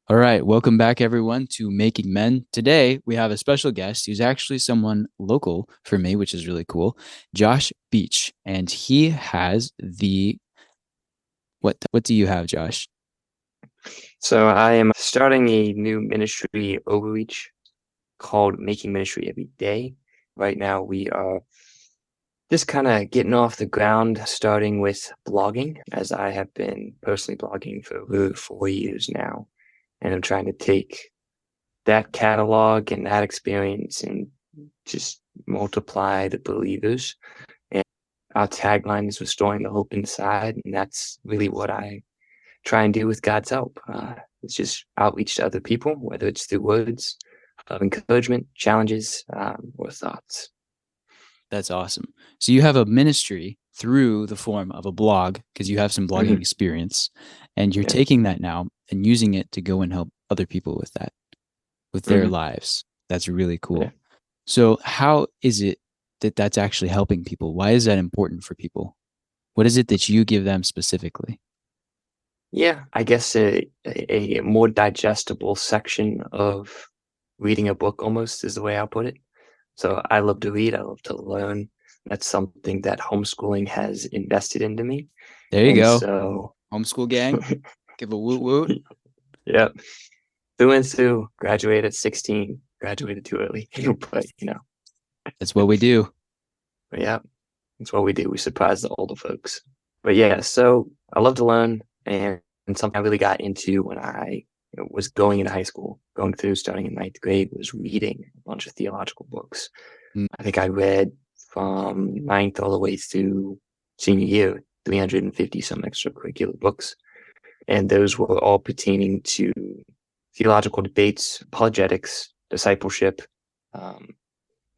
All right, welcome back everyone to Making Men. Today we have a special guest who's actually someone local for me, which is really cool, Josh Beach, and he has the what do you have, Josh? So I am starting a new ministry overreach called Making Ministry Every Day. Right now, we are just kind of getting off the ground, starting with blogging, as I have been personally blogging for over 4 years now. And I'm trying to take that catalog and that experience and just multiply the believers. And our tagline is restoring the hope inside. And that's really what I try and do with God's help. It's just outreach to other people, whether it's through words of encouragement, challenges, or thoughts. That's awesome. So you have a ministry through the form of a blog because you have some blogging Mhm. experience, and you're Yeah. taking that now and using it to go and help other people with that, with their Hmm. lives. That's really Yeah. cool. So how is it that that's actually helping people? Why is that important for people? What is it that you give them specifically? Yeah. I guess a more digestible section of reading a book almost is the way I'll put it. So I love to read. I love to learn. That's something that homeschooling has invested into me. There you And go. so, Homeschool gang. Give a woot woot. yeah, through and through, graduated at 16, graduated too early, but That's what we do. but yeah, that's what we do. We surprise the older folks. But yeah, so I love to learn, and something I really got into when I was going into high school, going through starting in ninth grade, was reading a bunch of theological books. Mm. I think I read from ninth all the way through senior year, 350 some extracurricular books. And those were all pertaining to theological debates, apologetics, discipleship, um,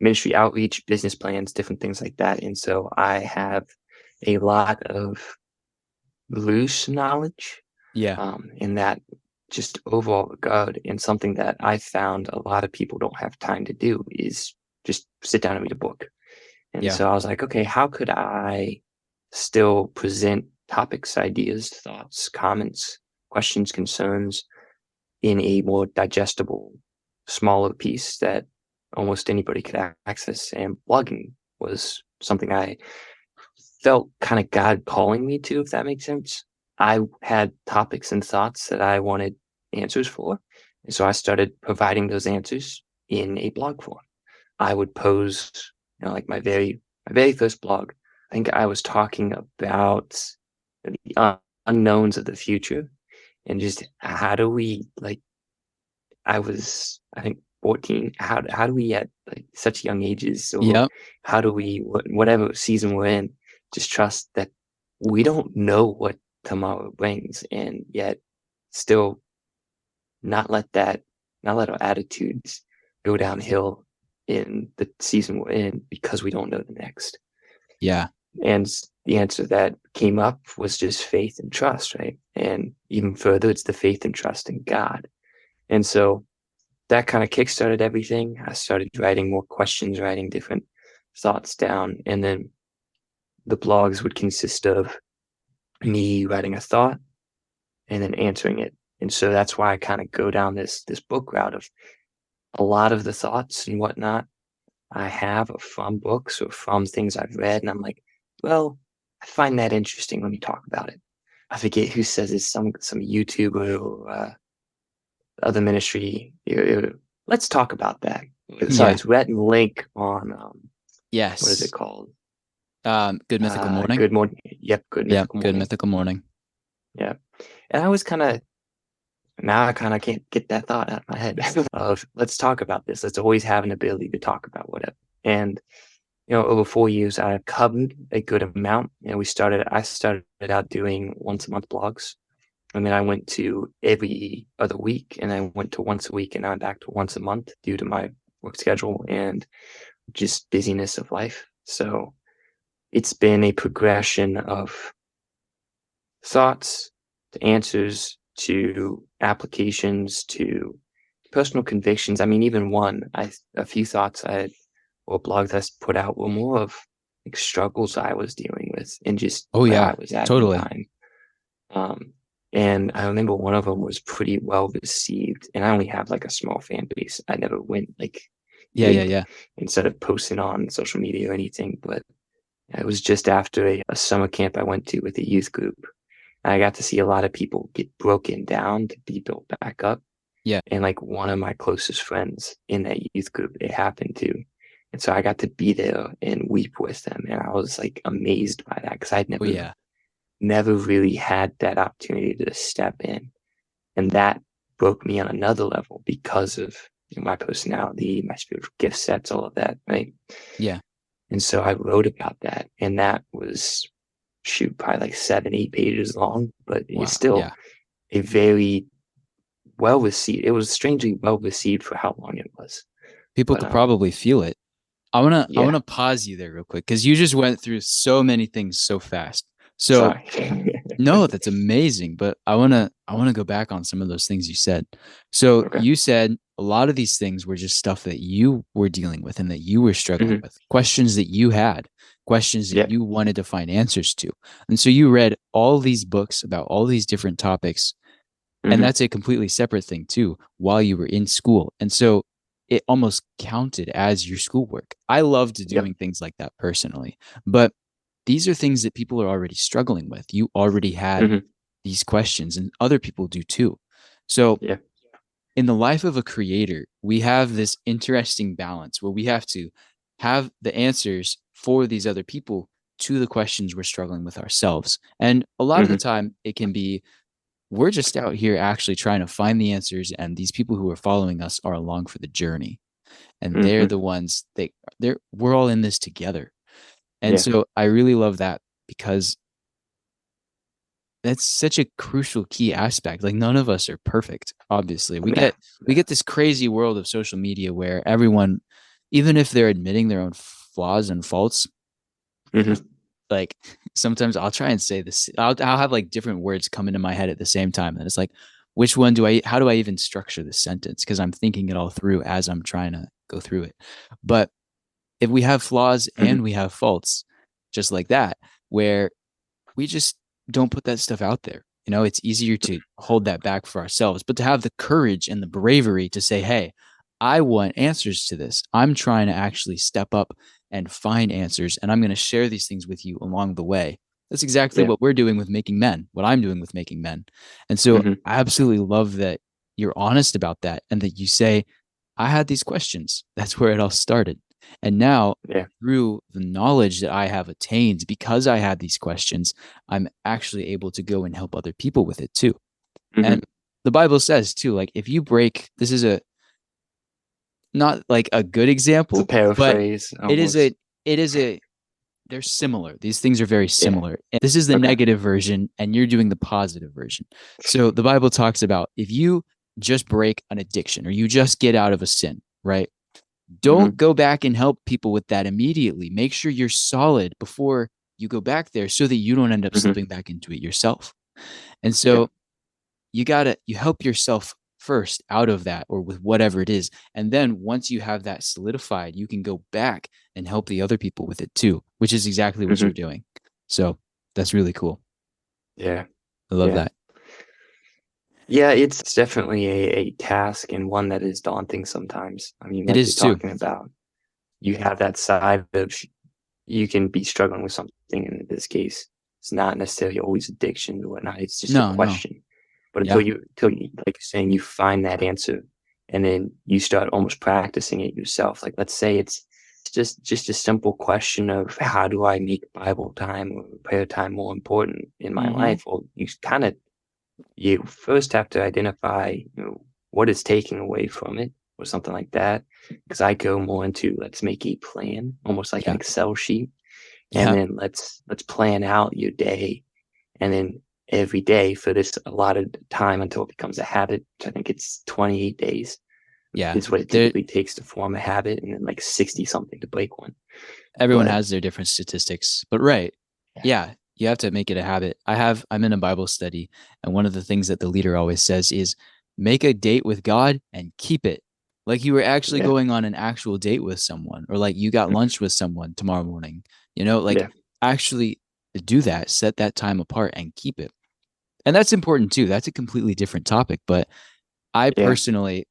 ministry outreach, business plans, different things like that. And so I have a lot of loose knowledge Yeah. in that just overall regard. And something that I found a lot of people don't have time to do is just sit down and read a book. And Yeah. so I was like, okay, how could I still present topics, ideas, thoughts, comments, questions, concerns in a more digestible, smaller piece that almost anybody could access? And blogging was something I felt kind of God calling me to, if that makes sense. I had topics and thoughts that I wanted answers for. And so I started providing those answers in a blog form. I would pose, like my very first blog. I think I was talking about the unknowns of the future and just how do we like I think 14. How do we at like such young ages, or Yep. how do we whatever season we're in, just trust that we don't know what tomorrow brings, and yet still not let that not let our attitudes go downhill in the season we're in because we don't know the next. Yeah. And the answer that came up was just faith and trust, right? And even further, it's the faith and trust in God. And so that kind of kickstarted everything. I started writing more questions, writing different thoughts down, and then the blogs would consist of me writing a thought and then answering it. And so that's why I kind of go down this book route of a lot of the thoughts and whatnot I have are from books or from things I've read, and I'm like, well, I find that interesting. Let me talk about it. I forget who says it's some YouTuber or other ministry. Let's talk about that. Sorry, Yeah. it's Rhett and Link on what is it Yes. called? Good Mythical Morning. Good Morning. Yep, Good Yep. Mythical Good Morning. Mythical Morning. Yeah, and I was kind of now I kind of can't get that thought out of my head of let's talk about this. Let's always have an ability to talk about whatever. And over 4 years, I've covered a good amount. I started out doing once a month blogs. And then I went to every other week, and I went to once a week, and now I'm back to once a month due to my work schedule and just busyness of life. So it's been a progression of thoughts to answers to applications to personal convictions. I mean, even a few thoughts or blogs I put out were more of like struggles I was dealing with and just Oh where I yeah. was at the Totally. time. Um, And I remember one of them was pretty well received, and I only have like a small fan base. I never went like Yeah, yeah, big yeah. instead of posting on social media or anything, but it was just after a summer camp I went to with a youth group. I got to see a lot of people get broken down to be built back up. Yeah. And like one of my closest friends in that youth group, it happened to. And so I got to be there and weep with them. And I was like amazed by that because I'd Oh yeah. never really had that opportunity to step in. And that broke me on another level because of my personality, my spiritual gift sets, all of that, right? Yeah. And so I wrote about that. And that was, shoot, probably like 7, 8 pages long, but it's Wow. still Yeah. a very well received. It was strangely well received for how long it was. People But could probably feel it. I yeah, wanna pause you there real quick because you just went through so many things so fast. So sorry. no, that's amazing. But I wanna go back on some of those things you said. So Okay. you said a lot of these things were just stuff that you were dealing with and that you were struggling Hmm. with, questions that you had, questions that Yeah. you wanted to find answers to. And so you read all these books about all these different topics, and Hmm. that's a completely separate thing too, while you were in school. And so it almost counted as your schoolwork. I loved Yep. doing things like that personally, but these are things that people are already struggling with. You already had Hmm. these questions, and other people do too. So Yeah. in the life of a creator, we have this interesting balance where we have to have the answers for these other people to the questions we're struggling with ourselves. And a lot of the Hmm. time, it can be we're just out here actually trying to find the answers, and these people who are following us are along for the journey, and they're Hmm. the ones they're we're all in this together. And Yeah. so I really love that because that's such a crucial key aspect. Like none of us are perfect, obviously. we Yeah. get we get this crazy world of social media where everyone, even if they're admitting their own flaws and faults, Hmm. like sometimes I'll try and say this. I'll have like different words come into my head at the same time, and it's like, which one do I? How do I even structure this sentence? Because I'm thinking it all through as I'm trying to go through it. But if we have flaws Hmm. and we have faults, just like that, where we just don't put that stuff out there. It's easier to hold that back for ourselves, but to have the courage and the bravery to say, hey, I want answers to this. I'm trying to actually step up and find answers, and I'm going to share these things with you along the way. That's exactly Yeah. what we're doing with Making Men, what I'm doing with Making Men. And so Hmm. I absolutely love that you're honest about that and that you say, I had these questions. That's where it all started. And now, Yeah. through the knowledge that I have attained because I had these questions, I'm actually able to go and help other people with it too. And Hmm. the Bible says too, like if you break, this is a not like a good It's a example, but paraphrase it is almost. a it is a they're similar. These things are very Yeah. similar. And this is the Okay. negative version, and you're doing the positive version. So the Bible talks about if you just break an addiction or you just get out of a sin, right? Don't Hmm. go back and help people with that immediately. Make sure you're solid before you go back there so that you don't end up Hmm. slipping back into it yourself. And Yeah. so you help yourself first out of that or with whatever it is. And then once you have that solidified, you can go back and help the other people with it too, which is exactly what you're Hmm. doing. So that's really cool. Yeah. I love Yeah. that. Yeah, it's definitely a task and one that is daunting sometimes. I mean, It like you're is too. talking about, you have that side of you can be struggling with something. In this case, it's not necessarily always addiction or whatnot. It's just a No, no. question. But Yeah. until you, like you're saying, you find that answer, and then you start almost practicing it yourself. Like let's say it's just a simple question of how do I make Bible time or prayer time more important in my Mm-hmm. life? Well, you first have to identify, what is taking away from it or something like that. Because I go more into let's make a plan, almost like an Yeah. Excel sheet, and Yeah. then let's plan out your day, and then every day for this allotted time until it becomes a habit. Which I think it's 28 days Yeah. is what it There typically takes to form a habit, and then like 60 something to break one. everyone But has their different statistics, but right. yeah, Yeah, you have to make it a habit. I'm in a Bible study, and one of the things that the leader always says is make a date with God and keep it. Like you were actually yeah, going on an actual date with someone, or like you got mhm, lunch with someone tomorrow morning, like yeah, actually do that, set that time apart and keep it. And that's important too. That's a completely different topic. But I Yeah. personally,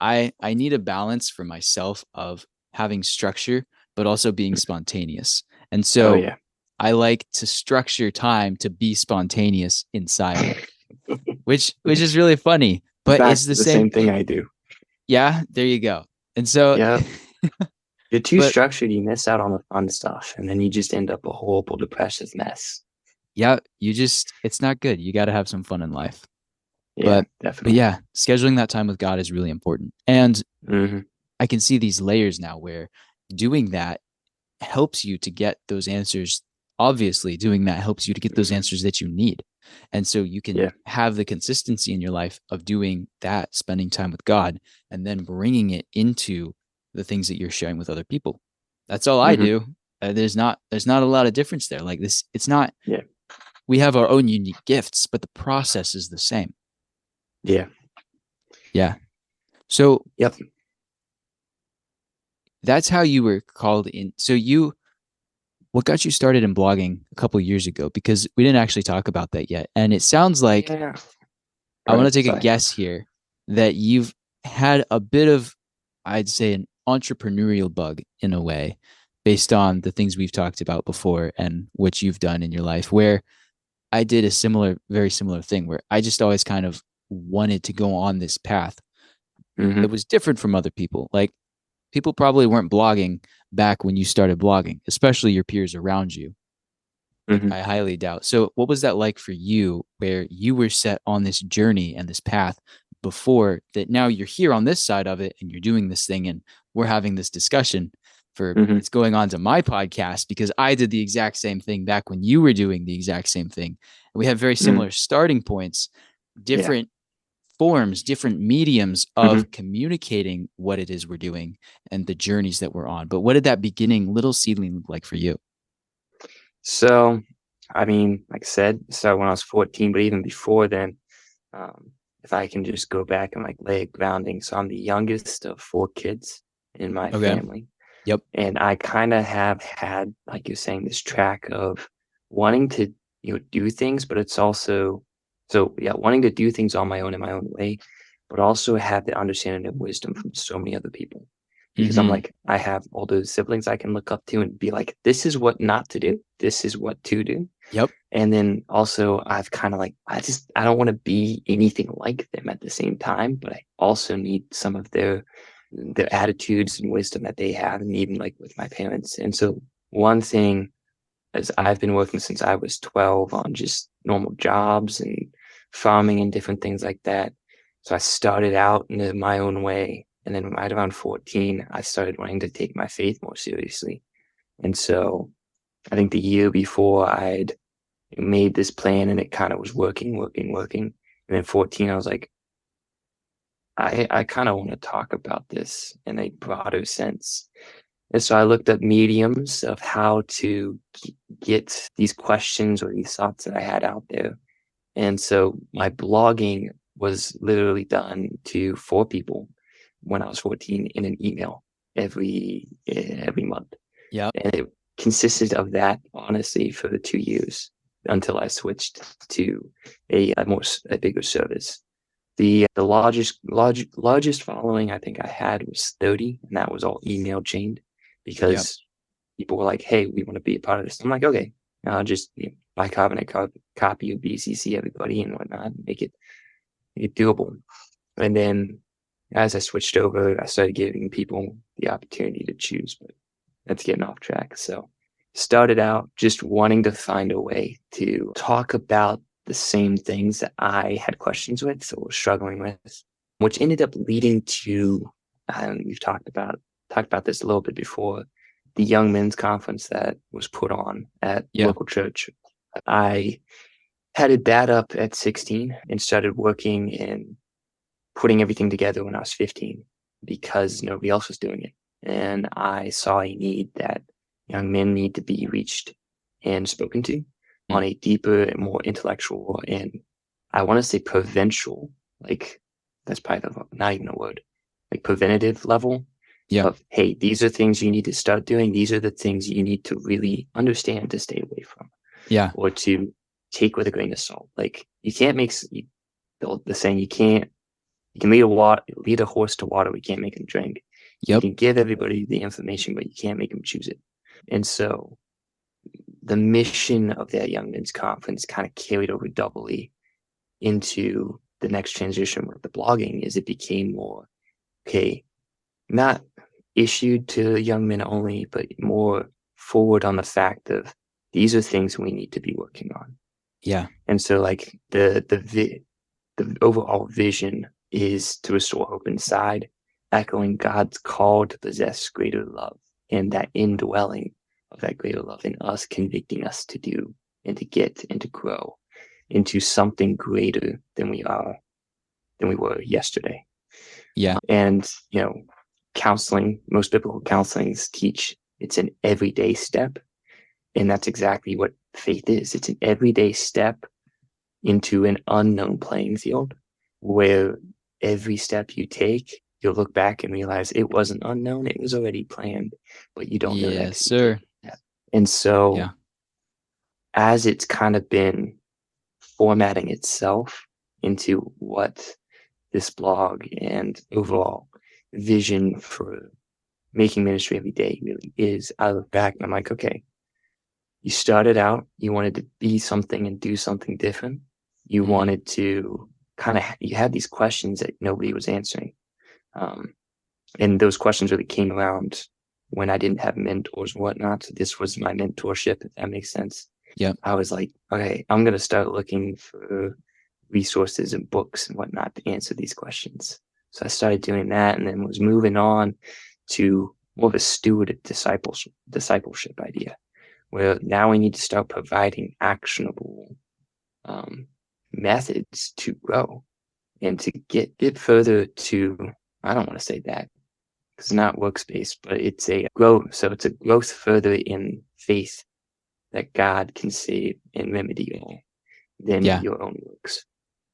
I need a balance for myself of having structure, but also being spontaneous. And Oh so yeah. I like to structure time to be spontaneous inside, which is really funny. In But it's fact, the the same. same thing I do. Yeah, there you go. And so, Yeah. You're too but structured, you miss out on the fun stuff, and then you just end up a horrible, depressive mess. yeah, it's not good. You got to have some fun in life. Yeah, But definitely. yeah, scheduling that time with God is really important. And Hmm. I can see these layers now where doing that helps you to get those answers. Obviously, doing that helps you to get those Hmm. answers that you need. And so you can Yeah. have the consistency in your life of doing that, spending time with God, and then bringing it into the things that you're sharing with other people. That's all I Hmm. do. There's not a lot of difference there. Like this, it's not. Yeah. We have our own unique gifts, but the process is the same. Yeah. Yeah. So Yep. that's how you were called in. So what got you started in blogging a couple years ago? Because we didn't actually talk about that yet. And it sounds like Yeah. I Go want to ahead. take a Sorry. guess here that you've had a bit of, I'd say, an entrepreneurial bug in a way, based on the things we've talked about before and what you've done in your life. Where I did a very similar thing where I just always kind of wanted to go on this path that Hmm. was different from other people. Like people probably weren't blogging back when you started blogging, especially your peers around you. Hmm. I highly doubt. So, what was that like for you where you were set on this journey and this path before that? Now you're here on this side of it and you're doing this thing, and we're having this discussion for Hmm. it's going on to my podcast because I did the exact same thing back when you were doing the exact same thing. And we have very Hmm. similar starting points, Yeah. different forms, different mediums Hmm. of communicating what it is we're doing and the journeys that we're on. But what did that beginning little seedling look like for you? So, I mean, like I said, started when I was 14, but even before then, um, if I can just go back and like lay a grounding. So I'm the youngest of four kids in my Okay. family. Yep. And I kind of have had, like you're saying, this track of wanting to, do things, but it's also, so yeah, wanting to do things on my own in my own way, but also have the understanding of wisdom from so many other people. Because I'm Mm-hmm. like, I have all those siblings I can look up to and be like, this is what not to do. This is what to do. Yep. And then also I've kind of like, I don't want to be anything like them at the same time, but I also need some of their attitudes and wisdom that they have, and even like with my parents. And so one thing is I've been working since I was 12 on just normal jobs and farming and different things like that. So I started out in my own way. And then right around 14, I started wanting to take my faith more seriously. And so I think the year before I'd made this plan and it kind of was working, working, working. And then 14, I was like, I kind of want to talk about this in a broader sense. And so I looked up mediums of how to get these questions or these thoughts that I had out there. And so my blogging was literally done to four people when I was 14 in an email every month. Yep. And it consisted of that, honestly, for the 2 years until I switched to a bigger service. The largest following I think I had was 30, and that was all email chained Yep. because people were like, "Hey, we want to be a part of this." I'm like, "Okay, I'll just buy carbonate copy of BCC everybody and whatnot, make it doable." And then as I switched over, I started giving people the opportunity to choose, but that's getting off track. So started out just wanting to find a way to talk about the same things that I had questions with or was struggling with, which ended up leading to, we've talked about this a little bit before, the young men's conference that was put on at Yeah. local church. I headed that up at 16 and started working in putting everything together when I was 15 because nobody else was doing it. And I saw a need that young men need to be reached and spoken to on Mm. a deeper and more intellectual and I want to say provincial, like that's probably not even a word, like preventative level Yeah. of, hey, these are things you need to start doing. These are the things you need to really understand to stay away from Yeah. or to take with a grain of salt. Like you can't make the saying you can lead a horse to water, we can't make him drink. You Yep. can give everybody the information, but you can't make them choose it. And so the mission of that Young Men's Conference kind of carried over doubly into the next transition with the blogging is it became more, okay, not issued to young men only, but more forward on the fact of these are things we need to be working on. Yeah. And so like the overall vision is to restore hope inside, echoing God's call to possess greater love and that indwelling of that greater love in us, convicting us to do and to get and to grow into something greater than we were yesterday. Yeah. And counseling, most biblical counselings teach it's an everyday step, and that's exactly what faith is. It's an everyday step into an unknown playing field where every step you take, you'll look back and realize it wasn't unknown, it was already planned, but you don't know that Yes, because you didn't sir. do that. And so Yeah. as it's kind of been formatting itself into what this blog and overall vision for making ministry every day really is, I look back and I'm like, okay, you started out, you wanted to be something and do something different. You Mhm. wanted to you had these questions that nobody was answering. Um, and those questions really came around when I didn't have mentors and whatnot. So this was my mentorship, if that makes sense. Yep. I was like, okay, I'm going to start looking for resources and books and whatnot to answer these questions. So I started doing that and then was moving on to more of a steward discipleship idea, where now we need to start providing actionable um, methods to grow and to get further to, I don't want to say that because it's not works-based, but it's a growth. So it's a growth further in faith that God can save and remedy all than Yeah. your own works.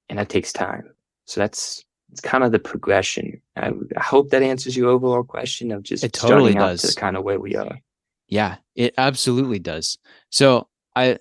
And that takes time. So it's kind of the progression. I hope that answers your overall question of It just totally starting out to does. kind of where we are. Yeah, it absolutely does. So I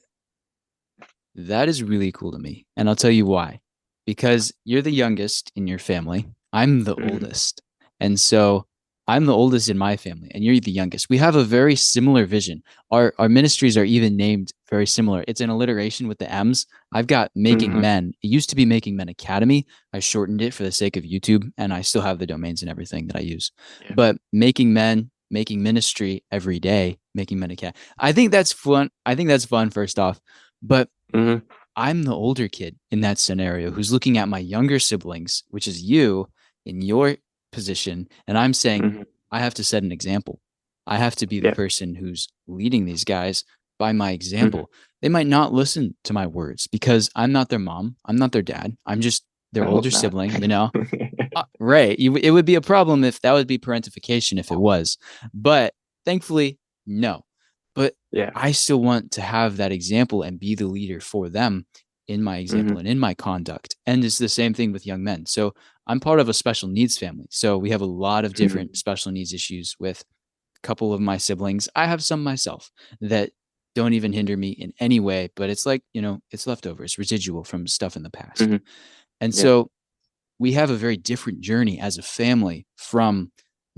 that is really cool to me. And I'll tell you why. Because you're the youngest in your family. I'm the Mm-hmm. oldest. And so I'm the oldest in my family and you're the youngest. We have a very similar vision. Our ministries are even named very similar. It's an alliteration with the M's. I've got Making Mm-hmm. Men. It used to be Making Men Academy. I shortened it for the sake of YouTube and I still have the domains and everything that I use. Yeah. But Making Men, Making Ministry every day, Making Men Academy. I think that's fun. I think that's fun first off. But Mm-hmm. I'm the older kid in that scenario who's looking at my younger siblings, which is you in your position. And I'm saying, Mm-hmm. I have to set an example. I have to be the Yeah. person who's leading these guys by my Mm-hmm. example. They might not listen to my words because I'm not their mom. I'm not their dad. I'm just their I hope older not. sibling, you know? Right. It would be a problem if that would be parentification if it was. But thankfully, no. But Yeah. I still want to have that example and be the leader for them in my Mm-hmm. example and in my conduct. And it's the same thing with young men. So I'm part of a special needs family. So we have a lot of different Mm-hmm. special needs issues with a couple of my siblings. I have some myself that don't even hinder me in any way, but it's like, it's leftovers, residual from stuff in the past. Mm-hmm. And Yeah. so we have a very different journey as a family from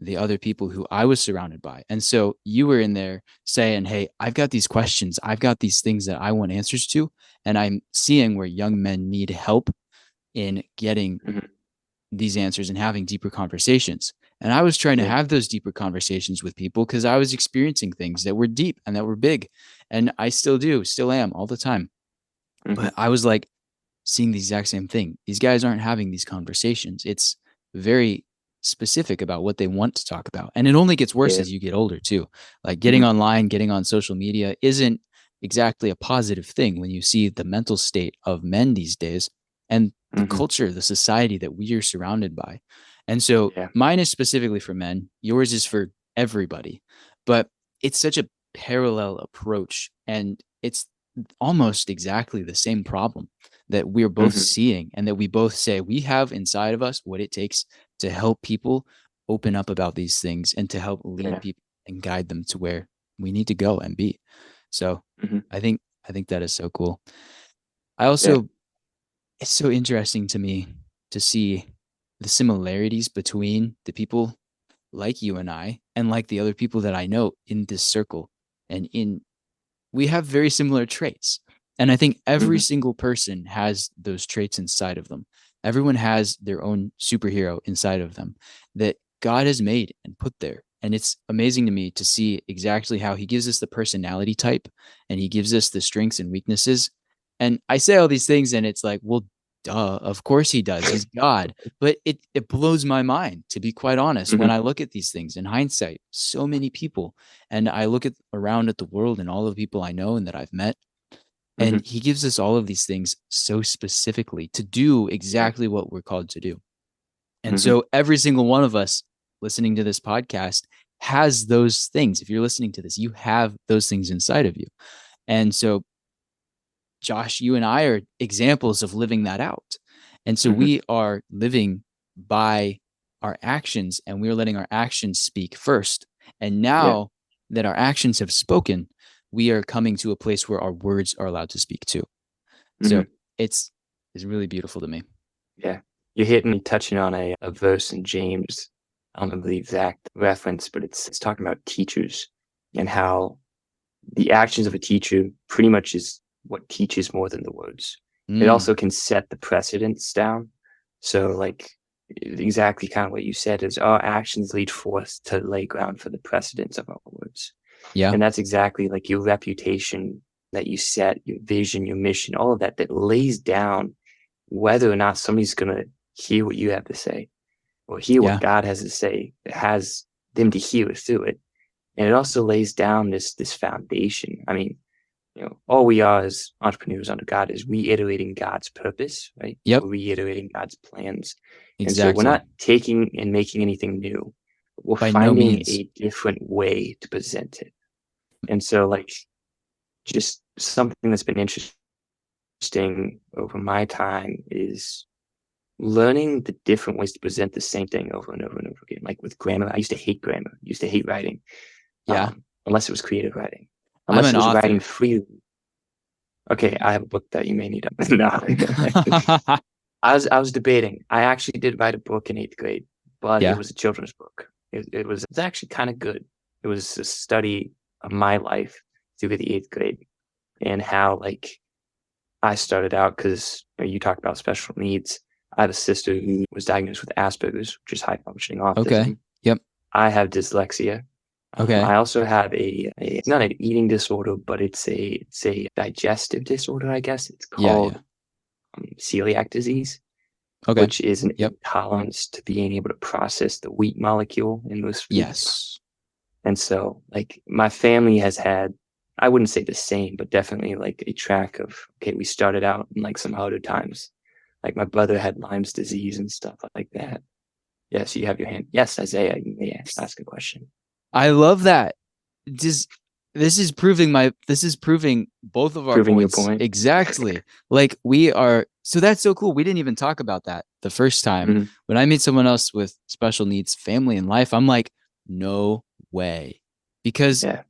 the other people who I was surrounded by. And so you were in there saying, hey, I've got these questions. I've got these things that I want answers to. And I'm seeing where young men need help in getting Mm-hmm. these answers and having deeper conversations. And I was trying to Yeah. have those deeper conversations with people because I was experiencing things that were deep and that were big. And I still do, still am all the time. Mm-hmm. But I was like, seeing the exact same thing. These guys aren't having these conversations. It's very specific about what they want to talk about. And it only gets worse Yeah. as you get older, too. Like getting Mm-hmm. online, getting on social media isn't exactly a positive thing when you see the mental state of men these days and the Mm-hmm. culture, the society that we are surrounded by. And so Yeah. mine is specifically for men, yours is for everybody. But it's such a parallel approach and it's almost exactly the same problem that we're both Mm-hmm. seeing and that we both say we have inside of us what it takes to help people open up about these things and to help lead Yeah. people and guide them to where we need to go and be. So Mm-hmm. I think that is so cool. I Yeah. also, it's so interesting to me to see the similarities between the people like you and I and like the other people that I know in this circle. And in we have very similar traits. And I think every Hmm. single person has those traits inside of them. Everyone has their own superhero inside of them that God has made and put there. And it's amazing to me to see exactly how he gives us the personality type and he gives us the strengths and weaknesses. And I say all these things and it's like, well, duh, of course he does. He's God. But it blows my mind, to be quite honest, when Hmm. I look at these things in hindsight. So many people, and I look at around at the world and all the people I know and that I've met, and Hmm. he gives us all of these things so specifically to do Yeah. exactly what we're called to do. And Hmm. so every single one of us listening to this podcast has those things. If you're listening to this, you have those things inside of you. And so, Josh, you and I are examples of living that out. And so Hmm. we are living by our actions and we're letting our actions speak first. And Yeah. now that our actions have spoken, we are coming to a place where our words are allowed to speak too. So Hmm. it's it's really beautiful to me. Yeah. You're hitting me touching on a verse in James. I don't know the exact reference, but it's talking about teachers and how the actions of a teacher pretty much is what teaches more than the words. It Mm, also can set the precedents down. So, like, exactly kind of what you said is our actions lead forth to lay ground for the precedents of our words. yeah, And that's exactly like your reputation that you set, your vision, your mission, all of that, that lays down whether or not somebody's going to hear what you have to say or hear what yeah, God has to say, that has them to hear it through it. And it also lays down this foundation. I mean, all we are as entrepreneurs under God is reiterating God's purpose, right? yep, We're reiterating God's plans. And so we're exactly. not taking and making anything new. We're By no finding means. a different way to present it. And so, like, just something that's been interesting over my time is learning the different ways to present the same thing over and over and over again. Like with grammar, I used to hate grammar, used to hate writing, Yeah. unless it was creative writing, I'm unless an it was writing author. freely. Okay, I have a book that you may need. No, I was debating. I actually did write a book in 8th grade, but it Yeah. was a children's book. It was actually kind of good. It was a study of my life through the 8th grade and how like I started out because you talk about special needs. I have a sister who was diagnosed with Asperger's, which is high functioning Okay. autism. Yep. I have dyslexia. I Okay. also have it's not an eating disorder, but it's a digestive disorder, I guess. It's Yeah. Yeah. called celiac disease, Okay. which is an Yep. intolerance to being able to process the wheat molecule in those foods. Yes. And so, like, my family has had, I wouldn't say the same, but definitely like a track of, okay, we started out in like some harder times. Like, my brother had Lyme's disease and stuff like that. Yes, you have your hand. Yes, Isaiah, you may ask a question. I love that. Just this is proving both of our Proving your points point. exactly. Like we are, so that's so cool. We didn't even talk about that the first time. Mhm. When I meet someone else with special needs, family and life, I'm like, no way. Because Yeah.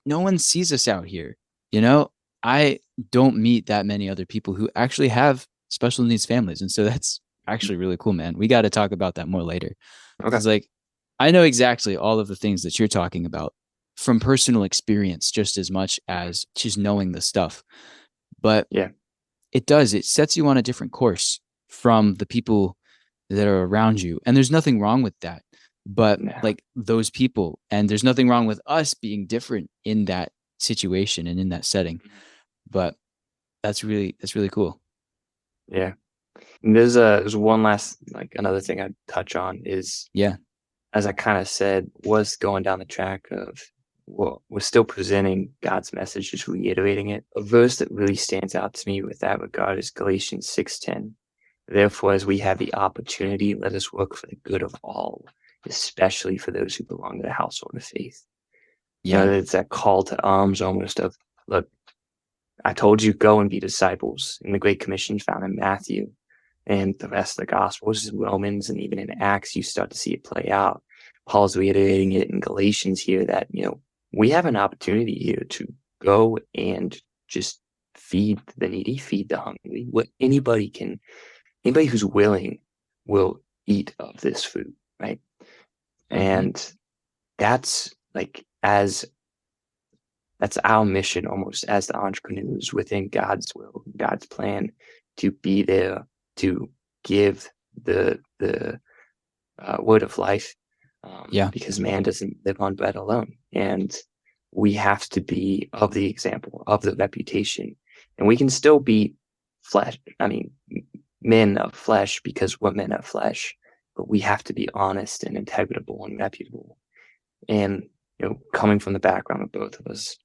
no one sees us out here. You know, I don't meet that many other people who actually have special needs families. And so that's actually really cool, man. We got to talk about that more later. Okay. Because, like, I know exactly all of the things that you're talking about from personal experience just as much as just knowing the stuff. But Yeah. it sets you on a different course from the people that are around you. And there's nothing wrong with that. But Yeah. like those people, and there's nothing wrong with us being different in that situation and in that setting. But that's really cool. Yeah. And there's one last, like, another thing I'd touch on is, Yeah. as I kind of said, was going down the track of, well, we're still presenting God's message, just reiterating it. A verse that really stands out to me with that regard is Galatians 6:10. Therefore, as we have the opportunity, let us work for the good of all, especially for those who belong to the household of faith. Yeah. It's that call to arms almost of, look, I told you, go and be disciples. And the Great Commission found in Matthew and the rest of the Gospels, Romans, and even in Acts, you start to see it play out. Paul's reiterating it in Galatians here that, we have an opportunity here to go and just feed the needy, feed the hungry. What anybody who's willing will eat of this food, right? Hmm. And that's like as that's our mission almost as the entrepreneurs within God's will, God's plan to be there to give the word of life, Yeah. because man doesn't live on bread alone, and we have to be of the example, of the reputation, and we can still be flesh. I mean, men of flesh because we're men of flesh, but we have to be honest and integrable and reputable. And coming from the background of both of us,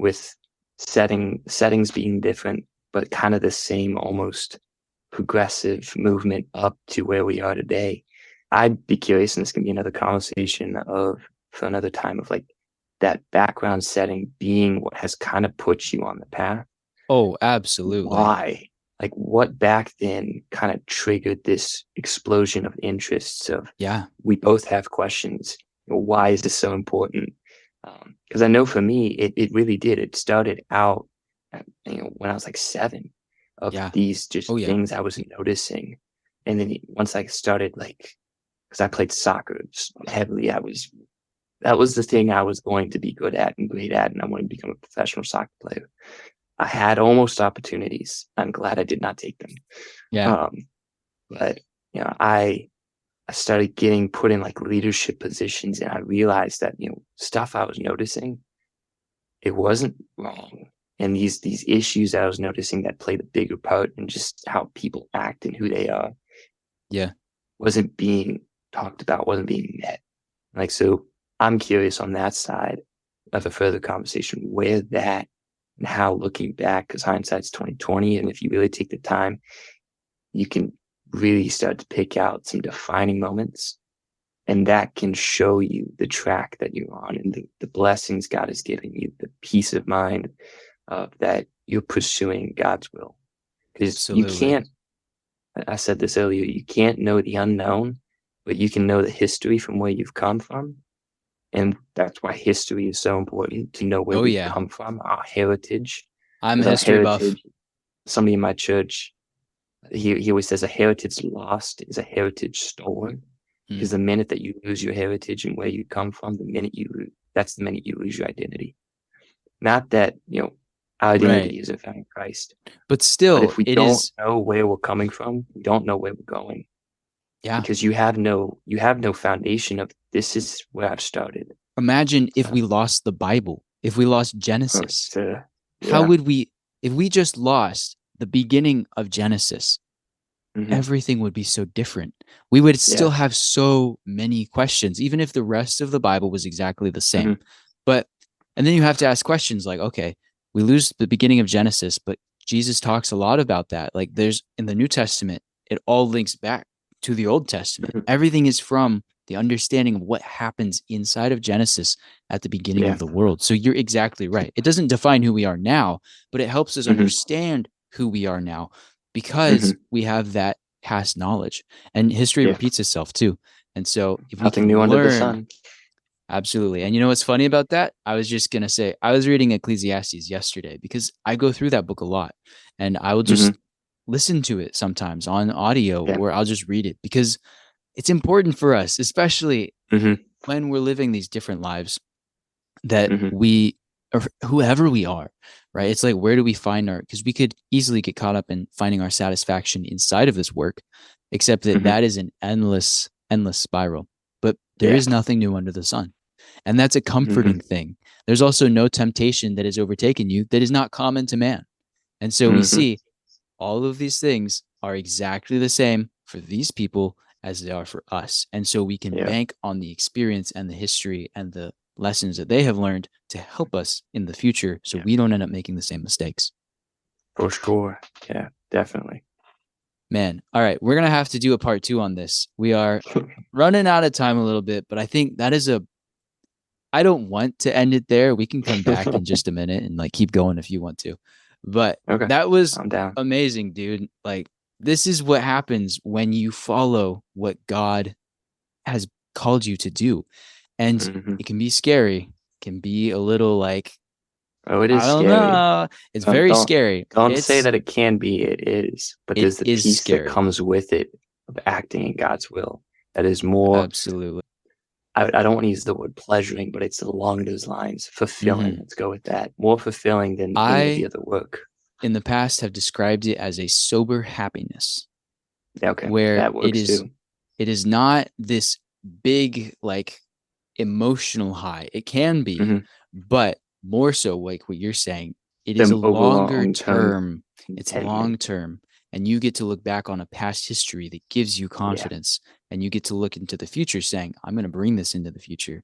with settings being different, but kind of the same almost progressive movement up to where we are today. I'd be curious, and this can be another conversation of for another time of like that background setting being what has kind of put you on the path. Oh, absolutely. Why? Like what back then kind of triggered this explosion of interests of Yeah. we both have questions. Why is this so important? Because I know for me, it really did. It started out, when I was like 7, of Yeah. these Oh, just yeah. things I was noticing, and then once I started like, because I played soccer heavily, that was the thing I was going to be good at and great at, and I wanted to become a professional soccer player. I had almost opportunities. I'm glad I did not take them. Yeah. Um, but I started getting put in like leadership positions, and I realized that stuff I was noticing, it wasn't wrong, and these issues I was noticing that played a bigger part in just how people act and who they are Yeah. wasn't being talked about, wasn't being met. Like, so I'm curious on that side of a further conversation where that and how looking back, because hindsight's 2020, and if you really take the time, you can really start to pick out some defining moments, and that can show you the track that you're on and the blessings God has given you, the peace of mind that you're pursuing God's will. Because you Absolutely. can't, I said this earlier, you can't know the unknown, but you can know the history from where you've come from. And that's why history is so important, to know where Oh, we've yeah. come from, our heritage. I'm a Because our history buff. heritage, somebody in my church, he always says a heritage lost is a heritage stolen. Mm. Because the minute that you lose your heritage and where you come from, that's the minute you lose your identity. Not that, our Right. identity isn't found in Christ, But but still, if we it don't is. know where we're coming from, we don't know where we're going, Yeah. because you have no foundation of this is where I've started. Imagine if So, we lost the Bible, if we lost Genesis. it's, uh, How yeah. would we, if we just lost the beginning of Genesis, Hmm. everything would be so different. We would still Yeah. have so many questions, even if the rest of the Bible was exactly the same. Hmm. But, and then you have to ask questions like, okay, we lose the beginning of Genesis, but Jesus talks a lot about that. Like there's in the New Testament, it all links back to the Old Testament. Hmm. Everything is from the understanding of what happens inside of Genesis at the beginning of Yeah. the world. So you're exactly right. It doesn't define who we are now, but it helps us Hmm. understand who we are now because Hmm. we have that past knowledge, and history Yeah. repeats itself too. And so if we Nothing can new under the learn. sun. Absolutely. And you know what's funny about that? I was just going to say, I was reading Ecclesiastes yesterday because I go through that book a lot, and I will Hmm. just listen to it sometimes on audio, Yeah. or I'll just read it because it's important for us, especially Hmm. when we're living these different lives, that Hmm. we, or whoever we are, right? It's like, where do we find our, because we could easily get caught up in finding our satisfaction inside of this work, except that Hmm. that is an endless spiral. But there Yeah. is nothing new under the sun. And that's a Hmm. comforting thing. There's also no temptation that has overtaken you that is not common to man. And so we Hmm. see all of these things are exactly the same for these people as they are for us. And so we can Yeah. bank on the experience and the history and the lessons that they have learned to help us in the future so Yeah. we don't end up making the same mistakes. For sure. Yeah. Definitely. Man, all right, we're going to have to do a part 2 on this. We are running out of time a little bit, but I think that is a, I don't want to end it there. We can come back in just a minute and like keep going if you want to. But Okay. that was I'm down. amazing, dude. Like this is what happens when you follow what God has called you to do. And Hmm. it can be scary, can be a little like Oh, it is I don't scary. know. It's Don't very don't scary. don't say that it can be. It is, but It there's the is peace that scary. comes with it of acting in God's will. That is more. Absolutely. I don't want to use the word pleasuring, but it's along those lines. Fulfilling. Hmm. Let's go with that. More fulfilling than any of the I, other work. in the past, have described it as a sober happiness, Yeah, okay, where that works too. it is not this big like emotional high. It can be, Hmm. but more so like what you're saying, it is a The over longer long term term. It's long contentment. term, and you get to look back on a past history that gives you Yeah. confidence, and you get to look into the future saying, I'm going to bring this into the future.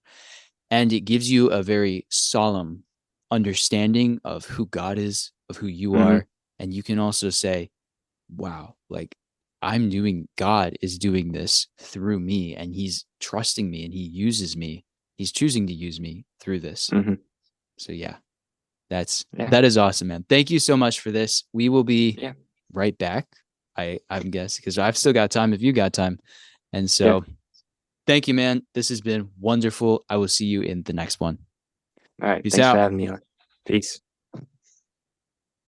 And it gives you a very solemn understanding of who God is, of who you Hmm. are. And you can also say, wow, like God is doing this through me, and he's trusting me, and he uses me. He's choosing to use me through this. Hmm. So yeah, Yeah. that is awesome, man. Thank you so much for this. We will be Yeah. right back. I'm guessing because I've still got time if you got time. And Yeah. so thank you, man. This has been wonderful. I will see you in the next one. All right. Peace Thanks for out. having me on. Peace.